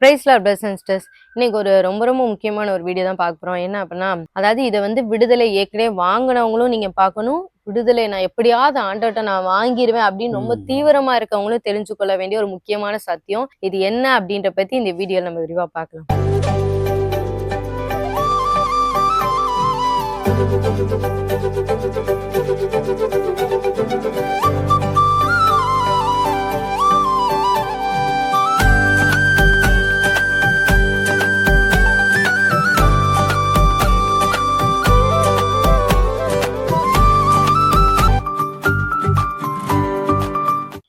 Price lord brothers and sisters. இன்னைக்கு ஒரு ரொம்ப ரொம்ப முக்கியமான ஒரு வீடியோ தான் பார்க்க போறோம். என்ன அப்படின்னா, அதாவது இதை வந்து விடுதலை ஏற்கனவே வாங்கினவங்களும் நீங்க பார்க்கணும். விடுதலை நான் எப்படியாவது ஆண்டவர்ட்ட நான் வாங்கிருவேன் அப்படின்னு ரொம்ப தீவிரமா இருக்கவங்களும் தெரிஞ்சு கொள்ள வேண்டிய ஒரு முக்கியமான சத்தியம். இது என்ன அப்படின்ற பத்தி இந்த வீடியோல நம்ம விரிவா பார்க்கலாம்.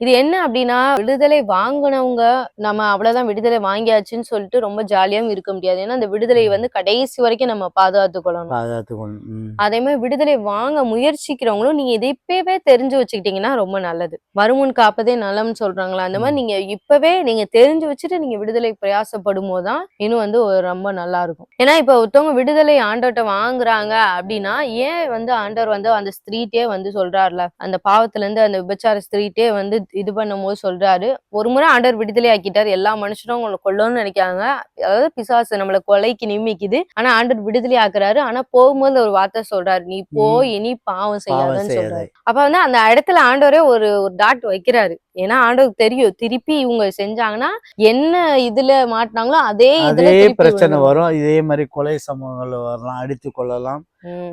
இது என்ன அப்படின்னா, விடுதலை வாங்கினவங்க நம்ம அவ்வளவுதான் விடுதலை வாங்கியாச்சுன்னு சொல்லிட்டு ரொம்ப ஜாலியாவும் இருக்க முடியாது. ஏன்னா அந்த விடுதலை வந்து கடைசி வரைக்கும் நம்ம பாதுகாத்துக்கொள்ளணும். அதே மாதிரி விடுதலை வாங்க முயற்சிக்கிறவங்களும் நீங்க இதை இப்பவே தெரிஞ்சு வச்சுக்கிட்டீங்கன்னா ரொம்ப நல்லது. வருமுன் காப்பதே நலம்னு சொல்றாங்களா, அந்த மாதிரி நீங்க இப்பவே நீங்க தெரிஞ்சு வச்சுட்டு நீங்க விடுதலை பிரயாசப்படும் போதுதான் இன்னும் வந்து ரொம்ப நல்லா இருக்கும். ஏன்னா இப்ப ஒருத்தவங்க விடுதலை ஆண்டவர்ட்ட வாங்குறாங்க அப்படின்னா, ஏன் வந்து ஆண்டவர் வந்து அந்த ஸ்திரீட்டே வந்து சொல்றாருல, அந்த பாவத்துல இருந்து அந்த விபச்சார ஸ்திரீட்டே வந்து இது பண்ணும் போது சொல்றாரு, ஒரு முறை ஆண்டவர் விடுதலை ஆக்கிட்டாரு. எல்லா மனுஷனும் உங்களை கொல்லணும்னு நினைக்காங்க, அதாவது பிசாசு நம்மளை கொலைக்கு நியமிக்குது. ஆனா ஆண்டவர் விடுதலை ஆக்குறாரு. ஆனா போகும்போது ஒரு வார்த்தை சொல்றாரு, நீ போய் இனி பாவம் செய்யாதன்னு சொல்றாரு. அப்ப வந்து அந்த இடத்துல ஆண்டவரே ஒரு டாட் வைக்கிறாரு. ஏன்னா ஆண்டவருக்கு தெரியும், திருப்பி இவங்க செஞ்சாங்கன்னா என்ன இதுல மாட்டினாங்களோ அதே பிரச்சனை வரும். இதே மாதிரி கொலை சம்பவங்கள் வரலாம், அடித்து கொள்ளலாம்,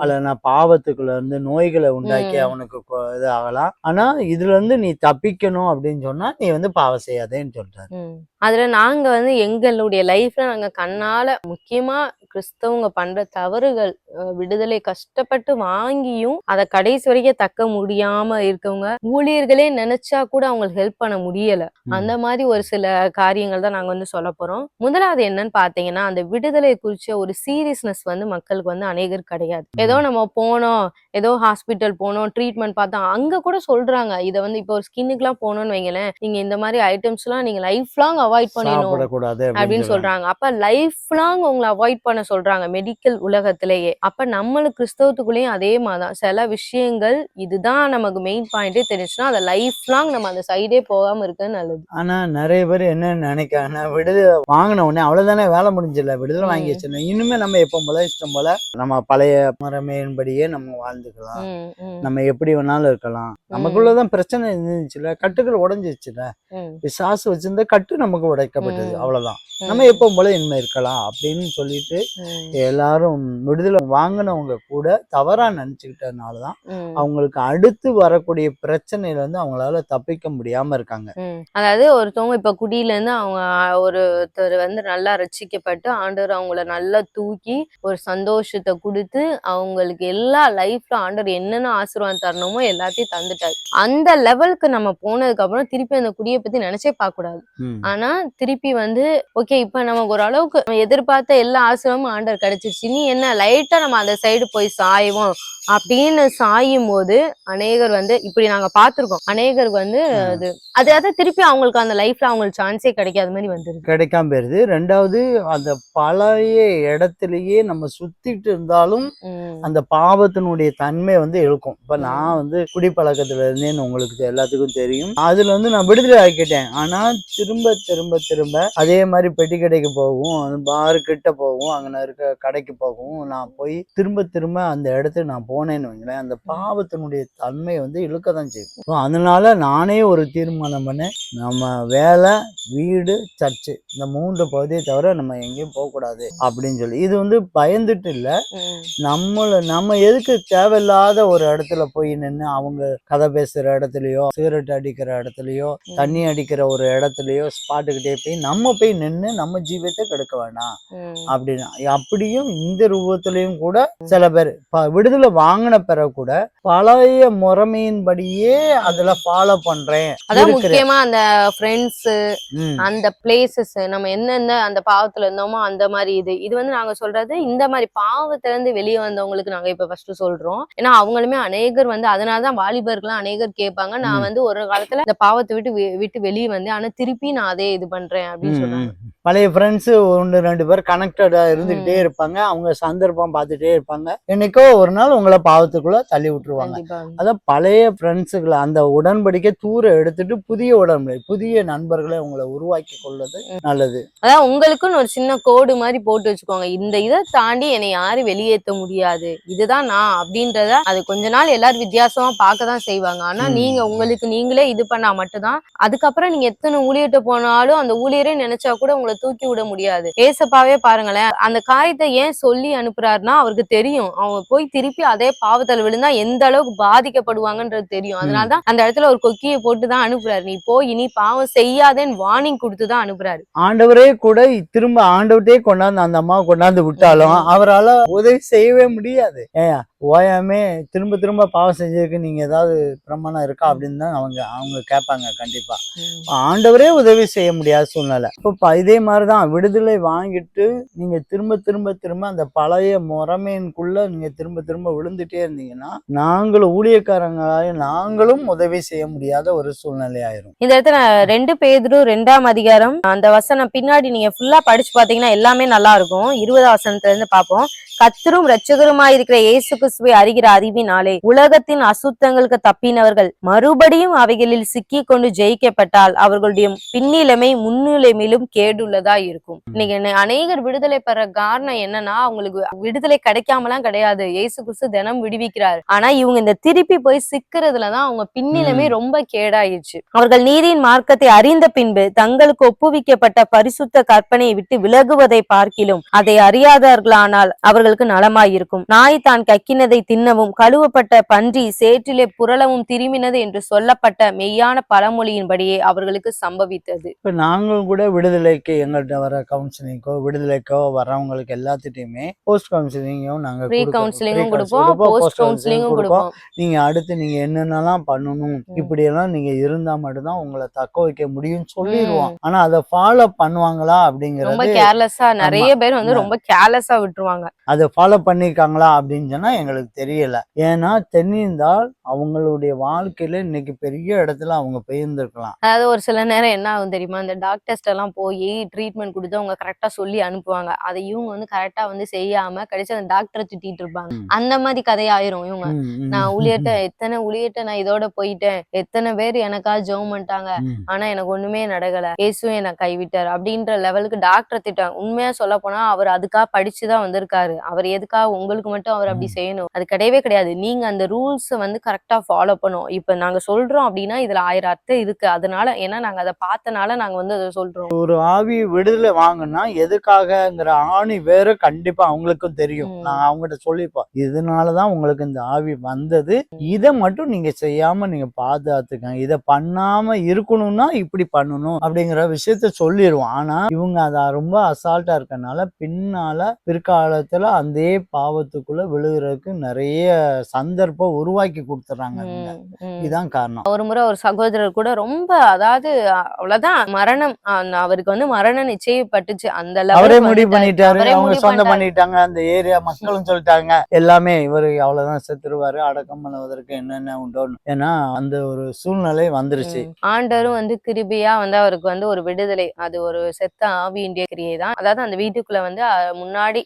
அல்ல பாவத்துக்குள்ள இருந்து நோய்களை உண்டாக்கி அவனுக்கு இது ஆகலாம். ஆனா இதுல இருந்து நீ தப்பிக்கணும் அப்படின்னு சொன்னா நீ வந்து பாவம் செய்யாதேன்னு சொல்றாரு. அதுல நாங்க வந்து எங்களுடைய லைஃப்ல நாங்க கண்ணால முக்கியமா கிறிஸ்தவங்க பண்ற தவறுகள், விடுதலை கஷ்டப்பட்டு வாங்கியும் அதை கடைசி வரைக்கும் தக்க முடியாம இருக்கவங்க, ஊழியர்களே நினைச்சா கூட அவங்களுக்கு ஹெல்ப் பண்ண முடியல. அந்த மாதிரி ஒரு சில காரியங்கள் தான் நாங்க வந்து சொல்ல போறோம். முதலாவது என்னன்னு பாத்தீங்கன்னா, அந்த விடுதலை குறிச்ச ஒரு சீரியஸ்னஸ் வந்து மக்களுக்கு வந்து அநேகர் கிடையாது. ஏதோ நம்ம போனோம், ஏதோ ஹாஸ்பிட்டல் போனோம், ட்ரீட்மெண்ட் பார்த்தோம், அங்க கூட சொல்றாங்க இதை வந்து இப்போ ஒரு ஸ்கின்னுக்கு எல்லாம் போனோம்னு வைங்களேன், நீங்க இந்த மாதிரி ஐட்டம்ஸ் எல்லாம் நீங்க லைஃப் லாங் அவாய்ட் பண்ணிடணும் அப்படின்னு சொல்றாங்க. அப்ப லைஃப் லாங் உங்களை அவாய்ட் பண்ண சொல்றாங்க மெடிக்கல் உலகத்திலேயே. அப்ப நம்மளுக்கு கிறிஸ்தவத்துக்குள்ளேயும் அதே மாதிரிதான் சில விஷயங்கள், இதுதான் நமக்கு மெயின் பாயிண்டே தெரிஞ்சுன்னா அதை லைஃப் லாங் நம்ம அந்த சைடே போகாம இருக்கிறது நல்லது. ஆனா நிறைய பேர் என்ன நினைக்காங்கன்னா, விடுதலை வாங்கின உடனே அவ்வளவுதானே வேலை முடிஞ்சிடல, விடுதலை வாங்கி வச்சிருந்தோம், இனிமே நம்ம எப்போ போல இஷ்டம் போல நம்ம பழைய முறைமையின்படியே நம்ம வாழ்ந்துக்கலாம், நம்ம எப்படி வேணாலும் இருக்கலாம். நமக்குள்ளதான் பிரச்சனை இருந்துச்சுல, கட்டுகள் உடைஞ்சிச்சுல, பிசாசு வச்சிருந்த கட்டு நமக்கு உடைக்கப்பட்டது, அவ்வளவுதான். நம்ம எப்போ போல இனிமே இருக்கலாம் அப்படின்னு சொல்லிட்டு எல்லாரும் விடுதலை வாங்கினவங்க கூட தவறா நினைச்சுக்கிட்டதுனாலதான் அவங்களுக்கு அடுத்து வரக்கூடிய பிரச்சனையில இருந்து அவங்களால தப்பிக்க முடியாம இருக்காங்க. அதாவது ஒருத்தவங்க இப்ப குடியில இருந்து அவங்க ஒருத்தர் வந்து நல்லா ரட்சிக்கப்பட்டு ஆண்டவர் அவங்கள நல்லா தூக்கி ஒரு சந்தோஷத்தை கொடுத்து அவங்களுக்கு எல்லா லைஃப்ல ஆண்டவர் என்னென்ன ஆசீர்வாதம் தரணுமோ எல்லாத்தையும் தந்துட்டாரு. அந்த லெவலுக்கு நம்ம போனதுக்கு அப்புறம் திருப்பி அந்த குடியை பத்தி நினைச்சே பார்க்க கூடாது. ஆனா திருப்பி வந்து ஓகே, இப்ப நமக்கு ஒரு அளவுக்கு எதிர்பார்த்த எல்லா ஆசீர்வாதமும் ஆண்டவர் கிடைச்சிருச்சு, நீ என்ன லைட்டா நம்ம அந்த சைடு போய் சாய்வோம் அப்படின்னு சாயும் போது அநேகர் வந்து இப்படி நாங்க பார்த்திருக்கோம். அநேகர் வந்து அதாவது திருப்பி அவங்களுக்கு அந்த லைஃப்ல அவங்களுக்கு சான்ஸே கிடைக்காத மாதிரி வந்துருது, கிடைக்காம போயிருது. ரெண்டாவது, அந்த பழைய இடத்துலயே நம்ம சுத்திட்டு இருந்தாலும் அந்த பாவத்தினுடைய தன்மை வந்து இருக்கும். இப்ப நான் வந்து குடிப்பழக்கத்துல இருந்தேன்னு உங்களுக்கு எல்லாத்துக்கும் தெரியும். அதுல வந்து நான் விடுதலை ஆக்கிட்டேன். ஆனா திரும்ப திரும்ப திரும்ப அதே மாதிரி பெட்டி கடைக்கு போகும், பாரு கிட்ட போகும், அங்க இருக்க கடைக்கு போகும், நான் போய் திரும்ப திரும்ப அந்த இடத்துக்கு நான் போனேன்னு வைங்களேன், அந்த பாவத்தினுடைய தன்மை வந்து இழுக்கதான் செய்யும். அதனால நானே ஒரு தீர்மானம் பண்ணேன், நம்ம வேலை, வீடு, சர்ச்சு, இந்த 3 பகுதியை தவிர நம்ம எங்கேயும் போகக்கூடாது அப்படின்னு சொல்லி. இது வந்து பயந்துட்டு இல்லை, நம்ம எதுக்கு தேவையில்லாத ஒரு இடத்துல போய் நின்று அவங்க கதை பேசுற இடத்துலயோ, சிகரெட் அடிக்கிற இடத்துலயோ, தண்ணி அடிக்கிற ஒரு இடத்துலயோ ஸ்பாட்டுக்கிட்டே போய் நம்ம போய் நின்று நம்ம ஜீவத்தை கெடுக்க வேண்டாம் அப்படின்னா. அப்படியும் இந்த ரூபத்திலையும் கூட சில பேர் விடுதலை வாங்கின பிறகு கூட பழைய முறைமையின்படியே அதுல ஃபாலோ பண்றேன். அதான் முக்கியமா அந்த ஃப்ரெண்ட்ஸ், அந்த பிளேசஸ், நம்ம என்னென்ன அந்த பாவத்துல இருந்தோமோ அந்த மாதிரி இது வந்து நாங்க சொல்றது, இந்த மாதிரி பாவத்துல இருந்து வெளியே வந்தவங்களுக்கு நாங்க இப்ப ஃபர்ஸ்ட் சொல்றோம். ஏன்னா அவங்களுமே அநேகர் வந்து அதனாலதான் வாலிபர்கள்லாம் அநேகர் கேட்பாங்க, நான் வந்து ஒரு காலத்துல இந்த பாவத்தை விட்டு வெளியே வந்தேன், ஆனா திருப்பி நான் அதே இது பண்றேன் அப்படின்னு சொல்றாங்க. பழைய ஃப்ரெண்ட்ஸ் 1-2 பேர் கனெக்டடா இருந்துகிட்டே இருப்பாங்க. அவங்க சந்தர்ப்பம் பார்த்துட்டே இருப்பாங்க. என்னைக்கோ ஒரு நாள் உங்களை பாவத்துக்குள்ள தள்ளி விட்டுருவாங்க. அதான் பழைய ஃப்ரெண்ட்ஸுகளை அந்த உடன்படிக்கை தூர எடுத்துட்டு புதிய உடன்படிக்கை, புதிய நண்பர்களை உங்களை உருவாக்கி கொள்வது நல்லது. அதான் உங்களுக்குன்னு ஒரு சின்ன கோடு மாதிரி போட்டு வச்சுக்கோங்க. இந்த இதை தாண்டி என்னை யாரும் வெளியேற்ற முடியாது, இதுதான் நான் அப்படின்றத. அது கொஞ்ச நாள் எல்லாரும் வித்தியாசமா பார்க்கதான் செய்வாங்க. ஆனா நீங்க உங்களுக்கு நீங்களே இது பண்ணா மட்டும்தான். அதுக்கப்புறம் நீங்க எத்தனை ஊழியர்கிட்ட போனாலும் அந்த ஊழியரே நினைச்சா கூட உங்களை தூக்கி விட முடியாது. ஏசப்பாவே பாருங்களேன், அந்த காரியத்தை ஏன் சொல்லி அனுப்புறாருன்னா அவருக்கு தெரியும் அவங்க போய் திருப்பி அதே பாவத்தில் விழுந்தா எந்த அளவுக்கு பாதிக்கப்படுவாங்கன்றது தெரியும். அதனாலதான் அந்த இடத்துல ஒரு கொக்கியை போட்டுதான் அனுப்புறாரு. நீ போய் இனி பாவம் செய்யாதேன்னு வார்னிங் கொடுத்துதான் அனுப்புறாரு. ஆண்டவரே கூட திரும்ப ஆண்டவர்கிட்டே கொண்டாந்து அந்த அம்மா கொண்டாந்து விட்டாலும் அவரால் உதவி செய்யவே முடியாது. ஏன் ஓயாமே திரும்ப திரும்ப பாவம் செஞ்சதுக்கு நீங்க ஏதாவது பிரமாணம் இருக்கா அப்படின்னு தான் அவங்க கேட்பாங்க. கண்டிப்பா ஆண்டவரே உதவி செய்ய முடியாத சூழ்நிலை. இப்போ இதே மாதிரிதான் விடுதலை வாங்கிட்டு நீங்க திரும்ப திரும்ப திரும்ப அந்த பழைய முறைமையின்குள்ள நீங்க திரும்ப திரும்ப விழுந்துட்டே இருந்தீங்கன்னா நாங்களும் ஊழியக்காரங்களாக நாங்களும் உதவி செய்ய முடியாத ஒரு சூழ்நிலை ஆயிரும். இந்த இடத்துல 2 பேதுரு 2ஆம் அதிகாரம் அந்த வசனம் பின்னாடி நீங்க ஃபுல்லா படிச்சு பாத்தீங்கன்னா எல்லாமே நல்லா இருக்கும். 20ஆம் வசனத்துல இருந்து பார்ப்போம். கர்த்தரும் இரட்சகருமாய் இருக்கிற இயேசு கிறிஸ்துவை அறிகிற அறிவினாலே உலகத்தின் அசுத்தங்களுக்கு தப்பினவர்கள் மறுபடியும் அவைகளில் சிக்கி கொண்டு ஜெயிக்கப்பட்டால் அவர்களுடைய பின்னிலைமை முன்னிலைமையிலும் கேடுள்ளதா இருக்கும். இன்னைக்கு அநேகர் விடுதலை பெற காரணம் என்னன்னா அவங்களுக்கு விடுதலை கிடைக்காமலாம் கிடையாது. இயேசு கிறிஸ்து தினம் விடுவிக்கிறார். ஆனா இவங்க இந்த திருப்பி போய் சிக்கிறதுலதான் அவங்க பின்னிலைமை ரொம்ப கேடாயிடுச்சு. அவர்கள் நீதியின் மார்க்கத்தை அறிந்த பின்பு தங்களுக்கு ஒப்புவிக்கப்பட்ட பரிசுத்த கற்பனையை விட்டு விலகுவதை பார்க்கிலும் அதை அறியாதார்களானால் அவர்களுக்கு நலமாயிருக்கும். நாய் தான் கக்கினதை தின்னவும் கழுவப்பட்ட பன்றி சேற்றிலே புரளவும் திரும்பினது என்று சொல்லப்பட்ட மெய்யான பழமொழியின்படியே அவர்களுக்கு சம்பவித்தது. இப்ப நாங்களும் கூட விடுதலைக்கு எங்கள்கிட்ட வர கவுன்சிலிங்கோ விடுதலைக்கோ வர்றவங்களுக்கு எல்லாத்துட்டையுமே போஸ்ட் கவுன்சிலிங்கும் நாங்க ப்ரீ கவுன்சிலிங்கும் கொடுப்போம், போஸ்ட் கவுன்சிலிங்கும் கொடுப்போம். நீங்க அடுத்து நீங்க என்னென்னலாம் பண்ணணும் இப்படி எல்லாம் நீங்க இருந்தா மட்டும்தான் உங்களை தக்க வைக்க முடியும்னு சொல்லிடுவோம். ஆனா அதை ஃபாலோ பண்ணுவாங்களா அப்படிங்கறது ரொம்ப கேர்லெஸ்ஸா நிறைய பேர் வந்து ரொம்ப கேர்லெஸ்ஸா விட்டுருவாங்க. அதை ஃபாலோ பண்ணிருக்காங்களா அப்படின்னு சொன்னா எங்களுக்கு தெரியல. ஏன்னா தெரிந்தால் அவங்களுடைய வாழ்க்கையில இன்னைக்கு பெரிய இடத்துல அவங்க போயிருந்திருக்கலாம். அதாவது ஒரு சில நேரம் என்ன ஆகும் தெரியுமா, இந்த டாக்டர்ஸ்ட் எல்லாம் போய் ட்ரீட்மெண்ட் கொடுத்து அவங்க கரெக்டா சொல்லி அனுப்புவாங்க. அதை இவங்க வந்து கரெக்டா வந்து செய்யாம கடைசி அந்த டாக்டரை திட்டிட்டு இருப்பாங்க. அந்த மாதிரி கதையாயிரும். இவங்க நான் எத்தனை ஊழியர்ட்ட நான் இதோட போயிட்டேன், எத்தனை பேர் எனக்கா ஜெபம் பண்ணிட்டாங்க, ஆனா எனக்கு ஒண்ணுமே நடக்கல, இயேசுவே என்னை கைவிட்டார் அப்படின்ற லெவலுக்கு டாக்டரை திட்டாங்க. உண்மையா சொல்ல போனா அவர் அதுக்காக படிச்சுதான் வந்திருக்காரு. அவர் எதுக்காக உங்களுக்கு மட்டும் அவர் அப்படி செய்யணும்? அது கிடையவே கிடையாது. நீங்க அந்த ரூல்ஸ் வந்து கரெக்டா ஃபாலோ பண்ணும். இப்ப நாங்க சொல்றோம் அப்படின்னா இதுல 1000 அர்த்தம் இருக்கு. அதனால ஏன்னா நாங்க அதை பார்த்தனால நாங்க வந்து அதை சொல்றோம். ஒரு ஆவி விடுதலை வாங்கினா எதுக்காகங்கிற ஆணி வேற கண்டிப்பா அவங்களுக்கும் தெரியும். நான் அவங்ககிட்ட சொல்லிப்போம், இதனாலதான் உங்களுக்கு இந்த ஆவி வந்தது, இதை மட்டும் நீங்க செய்யாம நீங்க பாதுகாத்துக்கங்க, இதை பண்ணாம இருக்கணும்னா இப்படி பண்ணணும் அப்படிங்கிற விஷயத்த சொல்லிடுவோம். ஆனா இவங்க அதை ரொம்ப அசால்ட்டா இருக்கனால பிற்காலத்துல அந்த பாவத்துக்குள்ள விழுகிறதுக்கு நிறைய சந்தர்ப்பம் உருவாக்கி கொடுத்துறாங்க. இதுதான் காரணம். ஒரு முறை ஒரு சகோதரர் கூட ரொம்ப அதாவது அவ்வளவுதான் மரணம், அவருக்கு வந்து மரணம் நிச்சயப்பட்டுச்சு. அந்த அவரே முடிவு பண்ணிட்டாரு, அவங்க சொந்தம் பண்ணிட்டாங்க, அந்த ஏரியா மக்களும் சொல்லிட்டாங்க எல்லாமே இவரு அவ்வளவுதான் செத்துருவாரு, அடக்கம் பண்ணுவதற்கு என்னென்ன உண்டோ. ஏன்னா அந்த ஒரு சூழ்நிலை வந்துருச்சு. ஆண்டரும் வந்து கிருபையா வந்து அவருக்கு வந்து ஒரு விடுதலை. அது ஒரு செத்த ஆவியின்றிய கிரியை தான். அதாவது அந்த வீட்டுக்குள்ள வந்து முன்னாடி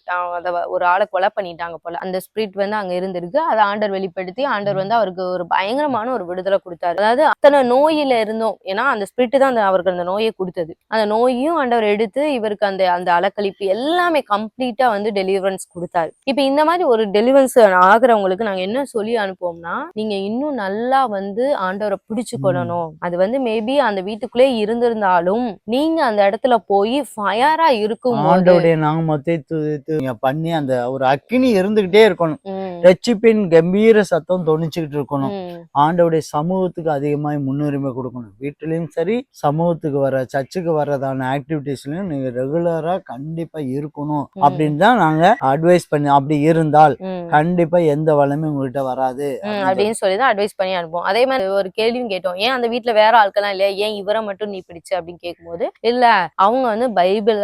ஒரு ஆளை கொலை பண்ணிட்டாங்க போல. அந்த ஸ்பிரிட் வந்து அங்க இருந்திருக்கு. அதை ஆண்டர் வெளிப்படுத்தி ஆண்டர் வந்து அவருக்கு ஒரு பயங்கரமான ஒரு விடுதலை கொடுத்தாரு. அதாவது அத்தனை நோயில இருந்தோம், ஏன்னா அந்த ஸ்பிரிட் தான் அவருக்கு அந்த நோயை கொடுத்தது. அந்த நோயையும் ஆண்டவர் எடுத்து இவருக்கு அந்த அந்த அலக்களிப்பு எல்லாமே கம்ப்ளீட்டா வந்து டெலிவரன்ஸ் கொடுத்தாரு. இப்ப இந்த மாதிரி ஒரு டெலிவரன்ஸ் ஆகுறவங்களுக்கு நாங்க என்ன சொல்லி அனுப்புவோம்னா, நீங்க இன்னும் நல்லா வந்து ஆண்டவரை பிடிச்சு கொள்ளணும். அது வந்து மேபி அந்த வீட்டுக்குள்ளே இருந்திருந்தாலும் நீங்க அந்த இடத்துல போய் ஃபயரா இருக்கும் ஆண்டவருடைய நாமத்தை பண்ணி அந்த ஒரு அக்கினி இருந்துகிட்டே இருக்கணும். ரட்சிப்பின் கம்பீர சத்தம் தொனிச்சுக்கிட்டு இருக்கணும். ஆண்டவருடைய சமூகத்துக்கு அதிகமாக முன்னுரிமை கொடுக்கணும். வீட்டிலையும் சரி, சமூகத்துக்கு வர சர்ச்சுக்கு வர்றதான ஆக்டிவிட்டிஸ்லயும் நீங்க ரெகுலரா கண்டிப்பா இருக்கணும் அப்படின்னு தான் நாங்க அட்வைஸ் பண்ணி, அப்படி இருந்தால் கண்டிப்பா எந்த வளமே உங்ககிட்ட வராது அப்படின்னு சொல்லிதான் அட்வைஸ் பண்ணி அனுப்புவோம். அதே மாதிரி ஒரு கேள்வியும் கேட்டோம், ஏன் அந்த வீட்டுல வேற ஆட்கள்லாம் இல்லையா, ஏன் இவரை மட்டும் நீ பிடிச்ச அப்படின்னு கேட்கும்போது, இல்ல அவங்க வந்து பைபிள்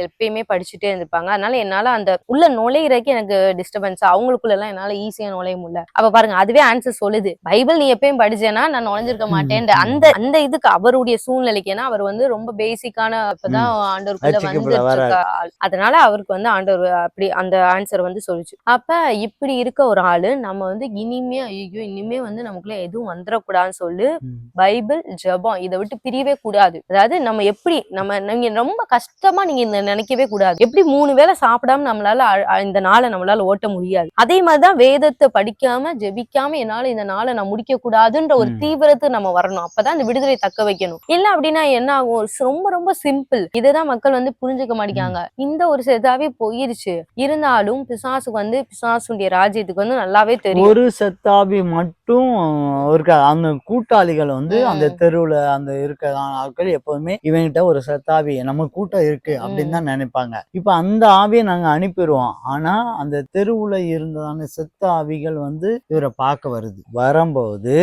எப்பயுமே படிச்சுட்டே இருந்திருப்பாங்க, அதனால என்னால அந்த உள்ள நுழையிறதுக்கு எனக்கு டிஸ்டர்பன்ஸ், அவங்களுக்குள்ள எல்லாம் எல்லாம் என்னால ஈஸியா நுழைய முடியல. அப்ப பாருங்க அதுவே ஆன்சர் சொல்லுது. பைபிள் நீ எப்பயும் படிச்சேன்னா நான் நுழைஞ்சிருக்க மாட்டேன். அந்த அந்த இதுக்கு அவருடைய சூழ்நிலைக்கு, ஏன்னா அவர் வந்து ரொம்ப பேசிக்கான இப்பதான் ஆண்டவருக்குள்ள வந்துட்டு இருக்க ஆள். அதனால அவருக்கு வந்து ஆண்டவர் அப்படி அந்த ஆன்சர் வந்து சொல்லிச்சு. அப்ப இப்படி இருக்க ஒரு ஆளு நம்ம வந்து இனிமே ஐயோ இனிமே வந்து நமக்குள்ள எதுவும் வந்துடக்கூடாதுன்னு சொல்லி பைபிள் ஜெபம் இதை விட்டு பிரியவே கூடாது. அதாவது நம்ம எப்படி நீங்க ரொம்ப கஷ்டமா நீங்க இந்த நினைக்கவே கூடாது. எப்படி 3 வேளை சாப்பிடாம நம்மளால இந்த நாளை நம்மளால ஓட்ட முடியாது. அதே மாதிரிதான் வேதத்தை படிக்காம ஜெபிக்காம என்னால இந்த நாளை நான் முடிக்க கூடாதுன்ற ஒரு தீவிரத்தை நம்ம வரணும். அப்பதான் இந்த விடுதலை தக்க வைக்கணும். இல்ல அப்படின்னா என்ன ஆகும்? ரொம்ப ரொம்ப சிம்பிள். இதுதான் மக்கள் வந்து புரிஞ்சுக்க மாட்டேங்காங்க. இந்த ஒரு செத்தாவே போயிருச்சு. இருந்தாலும் பிசாசுக்கு வந்து பிசாசுடைய ராஜ்யத்துக்கு வந்து நல்லாவே தெரியும். ஒரு செத்தாவி மட்டும் இருக்க அந்த கூட்டாளிகள் வந்து அந்த தெருவுல அந்த இருக்க ஆட்கள் எப்பவுமே இவங்கிட்ட ஒரு செத்தாவி நம்ம கூட்டம் இருக்கு அப்படின்னு தான் நினைப்பாங்க. இப்ப அந்த ஆவியை நாங்க அனுப்பிடுவோம். ஆனா அந்த தெருவுல இருந்ததான செத்த ஆவிகள் வந்து இவரை பார்க்க வரும்போது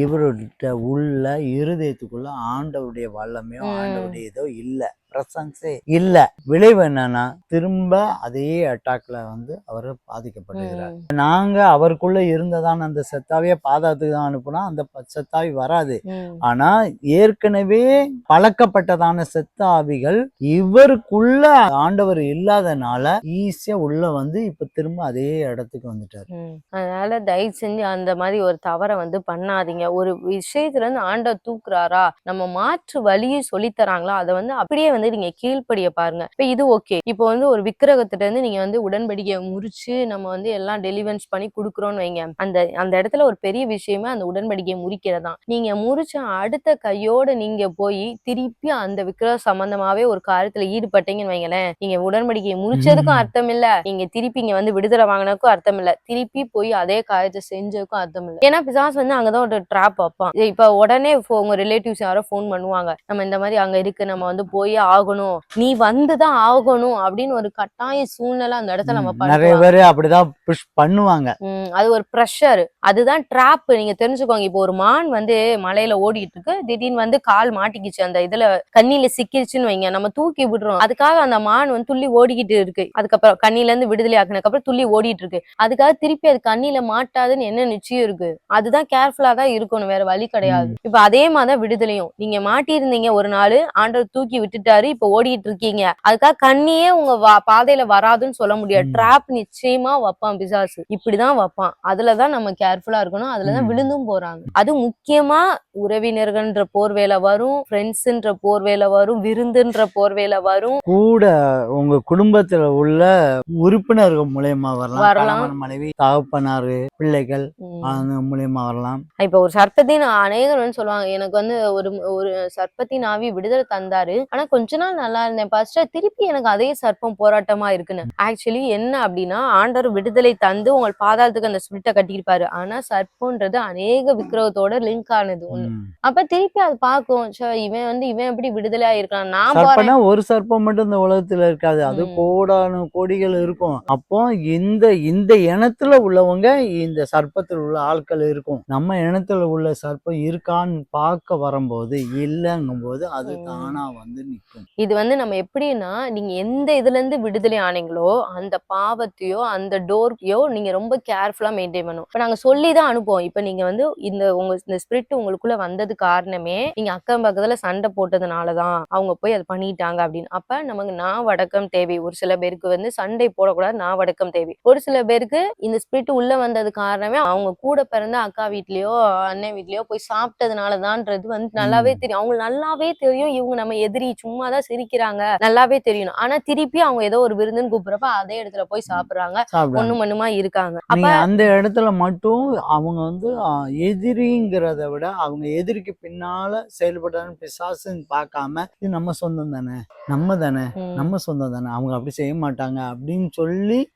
இவருடைய உள்ள இருதயத்துக்குள்ள ஆண்டவருடைய வல்லமையோ ஆண்டவருடைய இதோ இல்ல, பிரசன்ஸே இல்ல. விளைவு என்னன்னா திரும்ப அதே அட்டாக்ல வந்து அவர் பாதிக்கப்படுகிறார். நாங்க அவருக்குள்ள இருந்ததான அந்த செத்தாவிய பாதாத்துக்கு தான் அனுப்புனா அந்த செத்தாவி வராது. ஆனா ஏற்கனவே பழக்கப்பட்டதான செத்தாவிகள் இவருக்குள்ள ஆண்டவர் இல்லாதனால ஈஸியா உள்ள வந்து இப்ப திரும்ப அதே இடத்துக்கு வந்துட்டாரு. அதனால தயவு செஞ்சு அந்த மாதிரி ஒரு தவறை வந்து பண்ணாதீங்க. ஒரு விஷயத்துல இருந்து ஆண்டவர் தூக்குறாரா, நம்ம மாற்று வழியை சொல்லித்தராங்களா, அதை வந்து அப்படியே வந்து நீங்க கீழ்ப்படிய பாருங்க. இப்ப இது ஓகே. இப்போ வந்து ஒரு விக்கிரகத்திட்ட இருந்து நீங்க வந்து உடன்படிக்கையை முறிச்சு நம்ம வந்து எல்லாம் டெலிவரன்ஸ் பண்ணி கொடுக்குறோம்னு வைங்க. அந்த இடத்துல ஒரு பெரிய விஷயமே அந்த உடன்படிக்கையை முறிக்கிறதான். நீங்க முறிச்ச அடுத்த கையோட நீங்க போய் திருப்பி அந்த விக்கிரக சம்பந்தமாவே ஒரு காரியத்துல ஈடுபட்டீங்கன்னு வைங்களேன், நீங்க உடன்படிக்கையை முறிச்சதுக்கும் அர்த்தம் இல்ல, நீங்க திருப்பி இங்க வந்து விடுதலை வாங்கினதுக்கும் அர்த்தம் இல்ல, திருப்பி போய் அதே காரியத்தை செஞ்சதுக்கும் அர்த்தம் இல்ல. ஏன்னா பிசாசு வந்து அங்கதான் ஒரு ட்ராப் வைப்பான். இப்ப உடனே உங்க ரிலேட்டிவ்ஸ் யாரோ போன் பண்ணுவாங்க, நம்ம இந்த மாதிரி அங்க இருக்கு, நம்ம வந்து போய் ஆகணும், நீ வந்துதான் ஆகணும் அப்படின்னு ஒரு கட்டாய சூழ்நிலை அந்த இடத்துல நம்ம நிறைய பேரு அப்படிதான் புஷ் பண்ணுவாங்க. அது ஒரு ப்ரெஷர், அதுதான் ட்ராப். நீங்க தெரிஞ்சுக்கோங்க. இப்போ ஒரு மான் வந்து மலையில ஓடிட்டு இருக்கு, திடீர்னு வந்து கால் மாட்டிக்கிச்சு அந்த இதுல கண்ணில சிக்கிருச்சுன்னு வைங்க, நம்ம தூக்கி விடுறோம். அதுக்காக அந்த மான் வந்து துள்ளி ஓடிக்கிட்டு இருக்கு. அதுக்கப்புறம் கண்ணில இருந்து விடுதலை ஆக்குனதுக்கு அப்புறம் துள்ளி ஓடிட்டு இருக்கு. அதுக்காக திருப்பி அது கண்ணில மாட்டாதுன்னு என்ன நிச்சயம் இருக்கு? அதுதான் கேர்ஃபுல்லா தான் இருக்கணும், வேற வழி கிடையாது. இப்ப அதே மாதிரிதான் விடுதலையும். நீங்க மாட்டிருந்தீங்க ஒரு நாள், ஆண்டவர் தூக்கி விட்டுட்டாரு, இப்ப ஓடிட்டு இருக்கீங்க. அதுக்காக கண்ணியே உங்க பாதையில வராதுன்னு சொல்ல முடியாது. ட்ராப் நிச்சயமா வைப்பான் பிசாசு, இப்படிதான் வைப்பான். அதுலதான் நம்ம கேர்ஃபுல்லா இருக்கணும். அதுலதான் விழுந்தும் போறாங்க. அது முக்கியமா உறவினர்கள்ன்ற போர்வேல வரும், ஃப்ரெண்ட்ஸ்ன்ற போர்வேல வரும், விருந்துன்ற போர்வேல வரும், கூட உங்க குடும்பத்துல உள்ள உறுப்பினர்கள் மூலமா வரலாம், மனைவி, தகப்பனாரு, பிள்ளைகள் மூலமா வரலாம். இப்ப ஒரு சர்ப்பத்தின் அநேகர் சொல்லுவாங்க, எனக்கு வந்து ஒரு சர்ப்பத்தின் ஆவி விடுதலை தந்தாரு, ஆனா கொஞ்ச நாள் நல்லா இருந்தேன் பாஸ்டர், திருப்பி எனக்கு அதே சர்ப்பம் போராட்டமா இருக்குன்னு. ஆக்சுவலி என்ன அப்படின்னா, ஆண்டவர் விடுதலை தந்து உங்கள் பாதாளத்துக்கு அந்த ஸ்பிரிட்டை கட்டிருப்பாரு. ஆனா சர்ப்பம்ன்றது அநேக விக்கிரகத்தோட லிங்க் ஆனது ஒண்ணு. அப்ப திருப்பி அது பார்க்கும், இவன் எப்படி விடுதலை ஆயிருக்கான், நான் போறேன். ஒரு சர்ப்பம் மட்டும் இந்த உலகத்துல இருக்காது, அது கோடானு கோடிகள் இருக்கும். அப்போ இந்த இனத்துல உள்ளவங்க இந்த சர்ப்பத்தில் உள்ள ஆட்கள் இருக்கும். நம்ம இனத்துல உள்ள சர்ப்பம் இருக்கான்னு பார்க்க வரும்போது இல்லங்கும் போது அது தானா வந்து நிற்கும். இது வந்து நம்ம எப்படின்னா, நீங்க எந்த இதுல இருந்து விடுதலை ஆனீங்களோ அந்த பாவத்தையோ அந்த டோர்க்கையோ நீங்க ரொம்ப கேர்ஃபுல்லா மெயின்டைன் பண்ணணும். இப்ப நாங்க சொல்லிதான் அனுப்புவோம். இப்ப நீங்க வந்து இந்த ஸ்பிரிட் உங்களுக்குள்ள வந்தது காரணமே நீங்க அக்கம் பக்கத்துல சண்டை போட்டதுனாலதான் அவங்க போய் அதை பண்ணிட்டாங்க அப்படின்னு. அப்ப நமக்கு நாவடக்கம் தேவை. ஒரு சில பேருக்கு வந்து சண்டை போடக்கூடாது, நாவடக்கம் தேவை. ஒரு சில பேருக்கு இந்த ஸ்பிரிட் உள்ள வந்தது காரணமே அவங்க கூட பிறந்த அக்கா வீட்லயோ அண்ணன் வீட்லயோ போய் சாப்பிட்டதுனாலதான்றது வந்து நல்லாவே தெரியும். அவங்களுக்கு நல்லாவே தெரியும் இவங்க நம்ம எதிரி, சும்மாதான் சிரிக்கிறாங்க, நல்லாவே தெரியணும். ஆனா திருப்பி அவங்க ஏதோ ஒரு விருந்துன்னு கூப்பிடுறப்ப அதே இடத்துல போய் சாப்பிடுறாங்க, ஒண்ணு மண்ணுமா இருக்காங்க. அப்ப அந்த இடத்துல மட்டும் அவங்க வந்து எதிரிங்கிறத விட அவங்க எதிரிக்கு பின்னால செயல்படுறாங்க பிசாசுன்னு பார்க்காம இது நம்ம சொந்தம் தானே, நம்ம சொந்தம் தானே, அவங்க அப்படி செய்ய மாட்டாங்க அப்படின்னு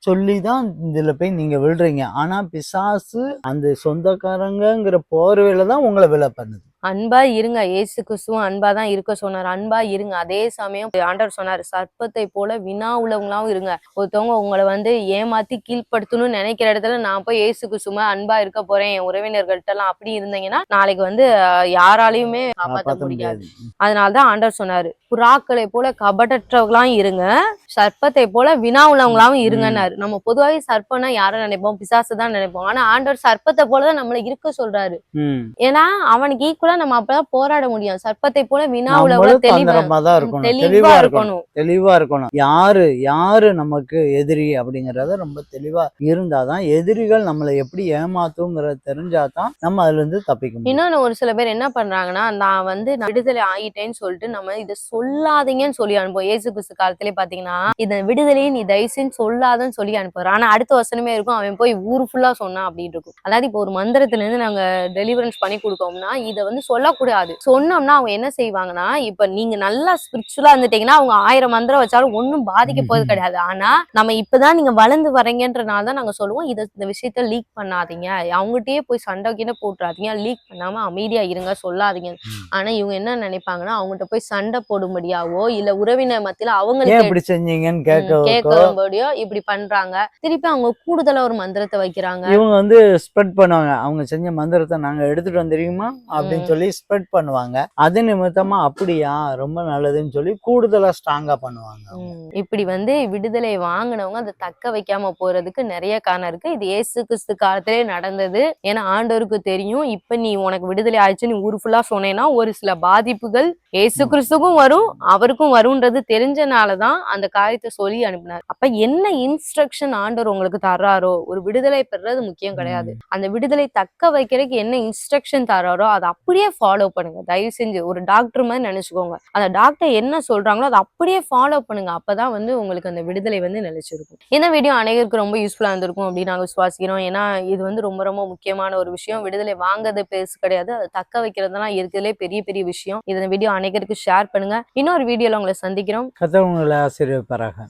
சொல்லிதான் இதுல போய் நீங்க விழுறீங்க. ஆனா பிசாசு அந்த சொந்தக்காரங்கிற போர்வையில தான் உங்களை விழ பண்ணுது. அன்பா இருங்க. இயேசு கிறிஸ்துவும் அன்பா தான் இருக்க சொன்னாரு. அன்பா இருங்க. அதே சமயம் ஆண்டவர் சொன்னாரு, சர்ப்பத்தை போல வினா உள்ளவங்களாவும் இருங்க. ஒருத்தவங்க உங்கள வந்து ஏமாத்தி கீழ்ப்படுத்தணும்னு நினைக்கிற இடத்துல நான் போய் இயேசு கிறிஸ்துவ அன்பா இருக்க போறேன் என் உறவினர்கள்ட்ட எல்லாம் அப்படி இருந்தீங்கன்னா நாளைக்கு வந்து யாராலையுமே காப்பாற்ற முடியாது. அதனாலதான் ஆண்டவர் சொன்னாரு, புறாக்களை போல கபடற்றவங்களாம் இருங்க, சர்ப்பத்தை போல வினா உள்ளவங்களாவும் இருங்கன்னாரு. நம்ம பொதுவாகவே சர்ப்பம்னா யாரை நினைப்போம்? பிசாசு தான் நினைப்போம். ஆனா ஆண்டவர் சர்ப்பத்தை போலதான் நம்மள இருக்க சொல்றாரு. ஏன்னா அவனுக்கு ஈக்குவலா நம்ம அப்பதான் போராட முடியும். சர்ப்பத்தை போல வினா உள்ளவங்கள தெளிவா இருக்கணும். தெளிவா இருக்கணும். யாரு நமக்கு எதிரி அப்படிங்கறத ரொம்ப தெளிவா இருந்தாதான் எதிரிகள் நம்மளை எப்படி ஏமாத்துங்கிறத தெரிஞ்சாதான் நம்ம அதுல இருந்து தப்பிக்க முடியும். இன்னொன்னு ஒரு சில பேர் என்ன பண்றாங்கன்னா, நான் விடுதலை ஆயிட்டேன்னு சொல்லிட்டு நம்ம இதை சொல்லாதீங்கன்னு சொல்லி அனுப்புவோம். இயேசு கிறிஸ்து காலத்திலே பாத்தீங்கன்னா இந்த விடுதலையை நீ தயவுசெய்து சொல்லாதன்னு சொல்லி அனுப்புறாரு. ஆனா அடுத்த வசனமே இருக்கும், அவன் போய் ஊரு ஃபுல்லா சொன்னான் அப்படின்னு இருக்கும். அதாவது இப்போ ஒரு மந்திரத்துல இருந்து நாங்க டெலிவரன்ஸ் பண்ணி கொடுத்தோம்னா இதை வந்து சொல்லக்கூடாது. சொன்னோம்னா அவங்க என்ன செய்வாங்கன்னா, இப்ப நீங்க நல்லா ஸ்பிரிச்சுவலா இருந்துட்டீங்கன்னா அவங்க 1000 மந்திரம் வச்சாலும் ஒன்னும் பாதிக்க போறது கிடையாது. ஆனா நம்ம இப்பதான் நீங்க வளர்ந்து வரீங்கன்றனால தான் நாங்க சொல்லுவோம், இந்த விஷயத்த லீக் பண்ணாதீங்க, அவங்ககிட்டயே போய் சண்டை கிட்ட போட்டுறாதீங்க, லீக் பண்ணாம அமைதியா இருங்க, சொல்லாதீங்க. ஆனா இவங்க என்ன நினைப்பாங்கன்னா, அவங்ககிட்ட போய் சண்டை போடும்படியாவோ இல்ல உறவினர் மத்தியில அவங்களுக்கு இப்படி செஞ்சீங்கன்னு கேட்கும்படியோ இப்படி பண்றாங்க. திருப்பி அவங்க கூடுதலா ஒரு மந்திரத்தை வைக்கிறாங்க. இவங்க வந்து ஸ்ப்ரெட் பண்ணுவாங்க, அவங்க செஞ்ச மந்திரத்தை நாங்க எடுத்துட்டு வந்து தெரியுமா அப்படின்னு சொல்லி ஸ்ப்ரெட் பண்ணுவாங்க. அது நிமித்தமா அப்படியா ரொம்ப நல்லதுன்னு சொல்லி கூடுதலா ஸ்ட்ராங்கா பண்ணுவாங்க. இப்படி வந்து விடுதலை வாங்கினவங்க அதை தக்க வைக்காம போறதுக்கு நிறைய காரணம் இருக்கு. இது இயேசு கிறிஸ்து காலத்திலே நடந்தது. ஏன்னா ஆண்டவருக்கு தெரியும், இப்ப நீ உனக்கு விடுதலை ஆயிடுச்சு நீ ஊரு ஃபுல்லா சொன்னேன்னா ஒரு சில பாதிப்புகள் இயேசு கிறிஸ்துக்கும் வரும் அவருக்கும் வரும்ன்றது தெரிஞ்சனாலதான் அந்த காரியத்தை சொல்லி அனுப்பினார். அப்ப என்ன இன்ஸ்ட்ரக்ஷன் ஆண்டவர் உங்களுக்கு தர்றாரோ, ஒரு விடுதலை பெறது முக்கியம் கிடையாது, அந்த விடுதலை தக்க வைக்கிறதுக்கு என்ன இன்ஸ்ட்ரக்ஷன் தர்றாரோ அதை அப்படியே ஃபாலோ பண்ணுங்க. தயவு செஞ்சு ஒரு டாக்டர் மாதிரி நினைச்சுக்கோங்க. அந்த டாக்டர் என்ன சொல்றாங்களோ அதை அப்படியே ஃபாலோ பண்ணுங்க. அப்பதான் வந்து உங்களுக்கு அந்த விடுதலை வந்து நிலைச்சிருக்கும். இந்த வீடியோ அனைவருக்கு ரொம்ப யூஸ்ஃபுல்லா இருந்திருக்கும் அப்படின்னு நாங்க விசுவாசிக்கிறோம். ஏன்னா இது வந்து ரொம்ப ரொம்ப முக்கியமான ஒரு விஷயம். விடுதலை வாங்குறது பெருசு கிடையாது, அதை தக்க வைக்கிறதுலாம் இருக்கிறதுலே பெரிய பெரிய விஷயம். இந்த வீடியோ அனைவருக்கு ஷேர் பண்ணுங்க. இன்னொரு வீடியோல உங்களை சந்திக்கிறோம். கர்த்தர் உங்களை ஆசீர்வதிப்பாராக.